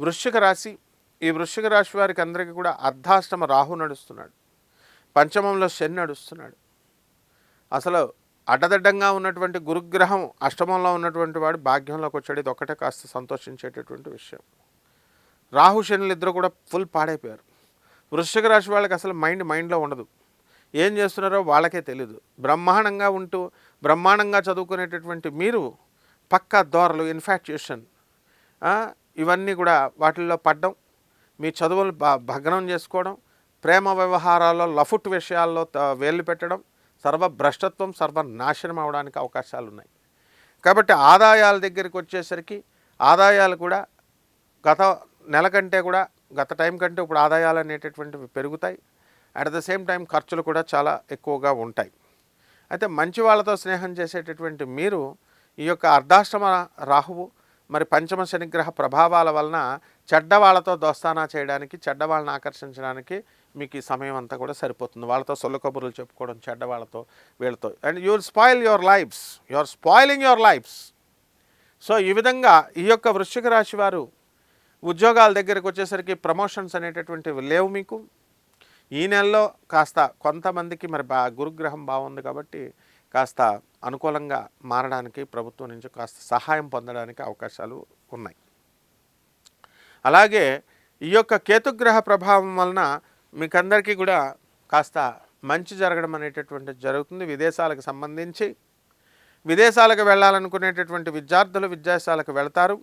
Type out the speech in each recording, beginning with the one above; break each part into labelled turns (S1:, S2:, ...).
S1: వృశ్చిక రాశి, ఈ వృశ్చిక రాశి వారికి అందరికీ కూడా అర్ధాష్టమ రాహు నడుస్తున్నాడు, పంచమంలో శని నడుస్తున్నాడు. అసలు అడ్డదడ్డంగా ఉన్నటువంటి గురుగ్రహం అష్టమంలో ఉన్నటువంటి వాడు భాగ్యంలోకి వచ్చాడు. ఇది ఒక్కటే కాస్త సంతోషించేటటువంటి విషయం. రాహు శనులు ఇద్దరు కూడా ఫుల్ పాడైపోయారు. వృశ్చిక రాశి వాళ్ళకి అసలు మైండ్లో ఉండదు, ఏం చేస్తున్నారో వాళ్ళకే తెలీదు. బ్రహ్మాండంగా ఉంటూ బ్రహ్మాండంగా చదువుకునేటటువంటి మీరు పక్కా దోరలు, ఇన్ఫాక్చుయేషన్, ఇవన్నీ కూడా వాటిల్లో పడ్డం, మీ చదువులు భగ్నం చేసుకోవడం, ప్రేమ వ్యవహారాల్లో లఫుట్ విషయాల్లో వేళ్ళు పెట్టడం, సర్వభ్రష్టత్వం, సర్వనాశనం అవడానికి అవకాశాలు ఉన్నాయి. కాబట్టి ఆదాయాల దగ్గరికి వచ్చేసరికి ఆదాయాలు కూడా గత నెల కంటే కూడా, గత టైం కంటే ఇప్పుడు ఆదాయాలు అనేటటువంటివి పెరుగుతాయి. అట్ ద సేమ్ టైం ఖర్చులు కూడా చాలా ఎక్కువగా ఉంటాయి. అయితే మంచి వాళ్ళతో స్నేహం చేసేటటువంటి మీరు ఈ యొక్క అర్ధాష్టమ రాహువు మరి పంచమ శనిగ్రహ ప్రభావాల వలన చెడ్డవాళ్లతో దోస్తానా చేయడానికి, చెడ్డవాళ్ళని ఆకర్షించడానికి మీకు ఈ సమయం అంతా కూడా సరిపోతుంది. వాళ్ళతో సొల్లు కబుర్లు చెప్పుకోవడం, చెడ్డవాళ్ళతో వీళ్ళతో, and you will spoil your lives, you are spoiling your lives. So ఈ విధంగా ఈ యొక్క వృశ్చిక రాశి వారు ఉద్యోగాల దగ్గరికి వచ్చేసరికి ప్రమోషన్స్ అనేటటువంటివి లేవు మీకు. ఈ నెలలో కాస్త కొంతమందికి మరి గురుగ్రహం బాగుంది కాబట్టి కాస్త అనుకూలంగా మారడానికి ప్రభుత్వం నుంచి కాస్త సహాయం పొందడానికి అవకాశాలు ఉన్నాయి. అలాగే ఈ యొక్క కేతుగ్రహ ప్రభావం వలన మీకందరికీ కూడా కాస్త మంచి జరగడం అనేటటువంటిది జరుగుతుంది. విదేశాలకు సంబంధించి విదేశాలకు వెళ్ళాలనుకునేటటువంటి విద్యార్థులు విదేశాలకు వెళతారు.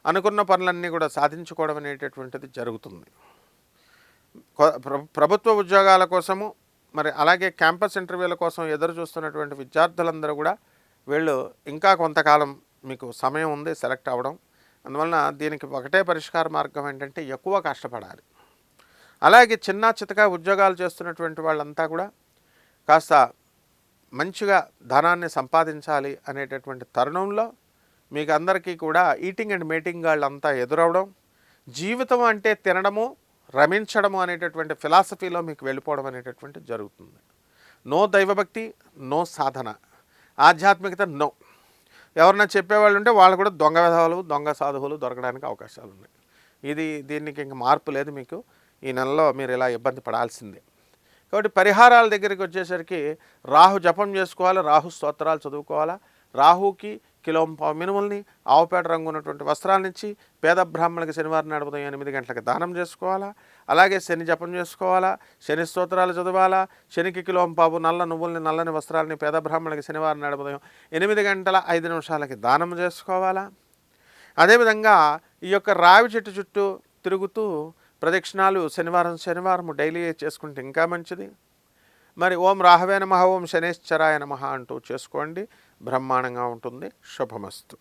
S1: అనుకున్న పనులన్నీ కూడా సాధించుకోవడం అనేటటువంటిది జరుగుతుంది. ప్రభుత్వ ఉద్యోగాల కోసము మరి అలాగే క్యాంపస్ ఇంటర్వ్యూల కోసం ఎదురు చూస్తున్నటువంటి విద్యార్థులందరూ కూడా వీళ్ళు ఇంకా కొంతకాలం మీకు సమయం ఉంది సెలెక్ట్ అవ్వడం. అందువలన దీనికి ఒకటే పరిష్కార మార్గం ఏంటంటే ఎక్కువ కష్టపడాలి. అలాగే చిన్న చితక ఉద్యోగాలు చేస్తున్నటువంటి వాళ్ళంతా కూడా కాస్త మంచిగా ధనాన్ని సంపాదించాలి అనేటటువంటి తరుణంలో మీకు అందరికీ కూడా ఈటింగ్ అండ్ మీటింగ్ వాళ్ళంతా ఎదురవడం, జీవితం అంటే తినడము రమించడము అనేటటువంటి ఫిలాసఫీలో మీకు వెళ్ళిపోవడం అనేటటువంటి జరుగుతుంది. నో దైవభక్తి, నో సాధన, ఆధ్యాత్మికత నో. ఎవరన్నా చెప్పేవాళ్ళు ఉంటే వాళ్ళు కూడా దొంగ విధాలు, దొంగ సాధువులు దొరకడానికి అవకాశాలు ఉన్నాయి. దీనికి ఇంక మార్పు లేదు. మీకు ఈ నెలలో మీరు ఇలా ఇబ్బంది పడాల్సిందే. కాబట్టి పరిహారాల దగ్గరికి వచ్చేసరికి రాహు జపం చేసుకోవాలి, రాహు స్తోత్రాలు చదువుకోవాలా, రాహుకి కిలోంపావు మినుముల్ని, ఆవుపేట రంగు ఉన్నటువంటి వస్త్రాలనిచ్చి పేద బ్రాహ్మణులకి శనివారం నాడు ఉదయం 8 గంటలకు దానం చేసుకోవాలా. అలాగే శని జపం చేసుకోవాలా, శని స్తోత్రాలు చదవాలా, శనికి కిలోంపావు నల్ల నువ్వుల్ని, నల్లని వస్త్రాలని పేద బ్రాహ్మణులకి శనివారం నాడు ఉదయం 8:05 దానం చేసుకోవాలా. అదేవిధంగా ఈ యొక్క రావి చెట్టు చుట్టూ తిరుగుతూ ప్రదక్షిణాలు శనివారం డైలీ చేసుకుంటే ఇంకా మంచిది. మరి ఓం రాహవే నమః, ఓం శనేశ్చరాయ నమః అంటూ చేసుకోండి, బ్రహ్మాండంగా ఉంటుంది. శుభమస్తు.